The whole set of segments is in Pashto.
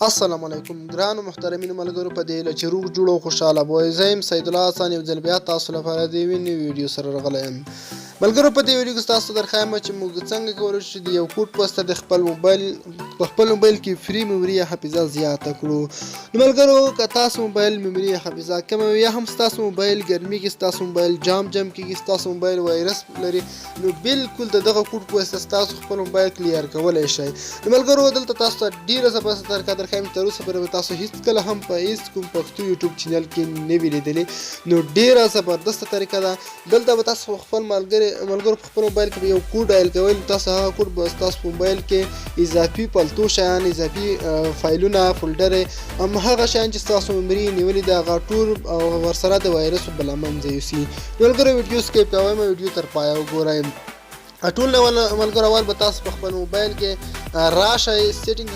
السلام علیکم ګرانو محترمینو ملګرو په دې چې روغ جوړ او خوشاله بوی زم سید الله حسن یو ځل بیا تاسو لپاره د ویني ویډیو سره راغلی یم ملګرو په دې ویډیو کې تاسو درخوایم چې موږ څنګه کولی شو د یو کوډ په واسطه د خپل موبایل کې فری میموري حافظه زیاته کړو نو ملګرو که تاسو موبایل میموري حافظه کمه وي یا هم ستاسو موبایل ګرمي کې ستاسو موبایل جام کېږي ستاسو موبایل وایرس لري نو بالکل دغه کوډ په واسطه ستاسو خپل موبایل کلیر کولی شئ نو ملګرو دلته تاسو ته ډېره زبردسته خیم تر اوسه پورې تاسو هیڅ کله هم په هیڅ کوم پښتو یوټیوب چینل کې نه وی لیدلې نو ډیره زبردسته طریقه ده دلته به تاسو خپل ملګرو په خپل موبایل کې یو کوډ ډایل کوئ تاسو هغه کوډ به تاسو موبایل کې اضافي پلتو شیان اضافي فایلونه فولډر هم هغه شیان چې تاسو میموري نیولې ده هغه ټول او ورسره د وایرس په لمنځه یوسي ملګرو ویډیو سکیپ کوئ ویډیو تر پایه وګورئ ټول ملګرو اول به تاسو په خپل موبایل کې راشئ سیټینګ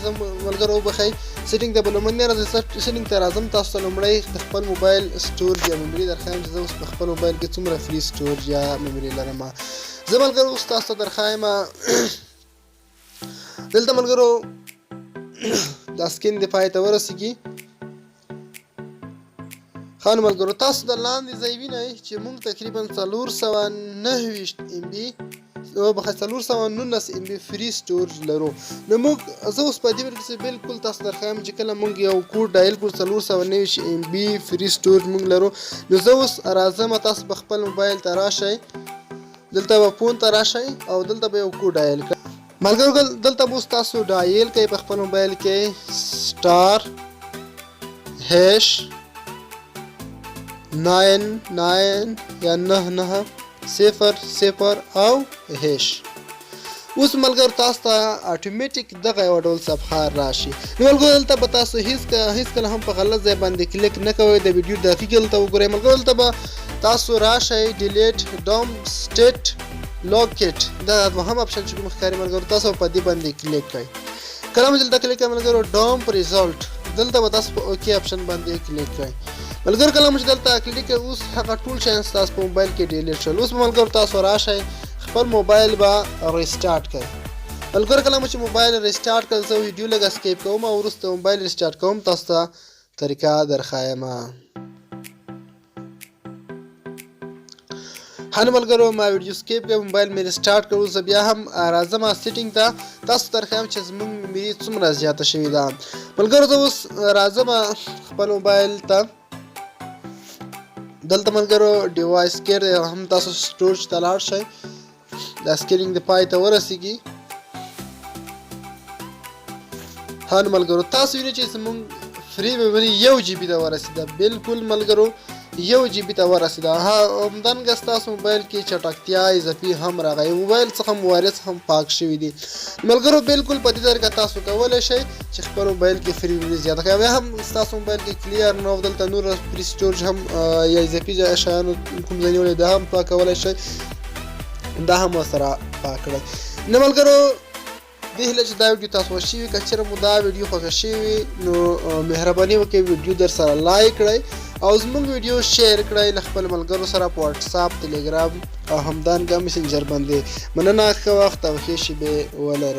ملګرو وبخئ سیټینګ ته به لومړنی راځئ سیټینګ ته راځم تاسو ته لومړی د خپل موبایل سټورج یا میموري درخوایم چې زه اوس په خپل موبایل کې څومره فری سټورج یا میموري لرم زه ملګرو اوس تاسو ته درخوایم دلته ملګرو دا سکرین د پای ته ورسیږي ښه نو ملګرو تاسو د لاندې ځای وینئ چې موږ تقریبا 429 MB او بخښه 419 MB فری سټورج لرو نو موږ زه اوس په دې ویډیو کې بالکل تاسو درخوایم چې کله موږ یو کوډ ډایل کړو 429 MB فری سټورج موږ لرو نو زه اوس راځم تاسو په خپل موبایل ته راشئ دلته به فون ته راشئ او دلته به یو کوډ ډایل کړئ ملګرو دلته به اوس تاسو ډایل کوئ په خپل موبایل کې سټار هیش 99 یا 99 0 او هیش اوس ملګرو تاسو ته اتوماتیک دغه یو ډول صفحه راشي نو ملګرو دلته به تاسو هیڅ کله هم په غلط ځای باندې کلیک نه کوئ د ویډیو دقیق دلته وګورئ ملګرو دلته به تاسو راشئ ډیلیټ ډوم سټیټ لوکیټ دا دوهم اپشن چې کوم ښکاري ملګرو تاسو په دې باندې کلیک کړئ کله مو دلته کلیک کړئ ملګرو ډوم ریزلټ دلته به تاسو په اوکې اپشن باندې کلیک کړئ ملګرو کله مو چې دلته کلیک کړئ اوس هغه ټول شیان ستاسو په موبایل کې ډیلیټ شول اوس ملګرو تاسو راشئ خپل موبایل به ریسټارټ کړئ ملګرو کله مو چې موبایل ریسټارټ کړئ زه ویډیو لږ اسکیپ کوم او وروسته موبایل ریسټارټ کوم تاسو ته طریقه درخوایم هنه ملګرو ما ویډیو سکیپ کړ موبایل مې ریسټارټ کړو زه بیا هم راځم سیټینګ ته تاسو درخوایم چې زموږ میموري څومره زیاته شوې ده ملګرو زه اوس راځم خپل موبایل ته دلته ملګرو ډیوایس کېر هم تاسو سټورج ته لاړ شئ دا سکرین د پای ته ورسیږي ها نو ملګرو تاسو وینئ چې زموږ فری میموري 1 GB ته ورسېده بالکل ملګرو 1 GB ته ورسېده همدارنګه ستاسو موبایل کې چټکتیا اضافي هم راغی موبایل څخه وایرس هم پاک شوي دي ملګرو بالکل په دې طریقه تاسو کولی شئ چې خپل موبایل کې فری میموري زیاته کړئ یا هم ستاسو موبایل کې کلیر نه دلته نور فری سټورج هم یا اضافي شیانو کوم ځای نیولی دا هم پاکولی شئ دا هم ورسره پاک کړئ نو ملګرو دې هیله چې دا ویډیو تاسو خوښ شوي که چېرې مو دا ویډیو خوښه شوي نو مهرباني وکړئ ویډیو در سره لایک کړئ او زموږ ویډیو شیر کړئ له خپل ملګرو سره په واتساپ ټلیګرام او همدارنګه مسنجر باندې مننه ښه وخت او ښې شیبې ولرئ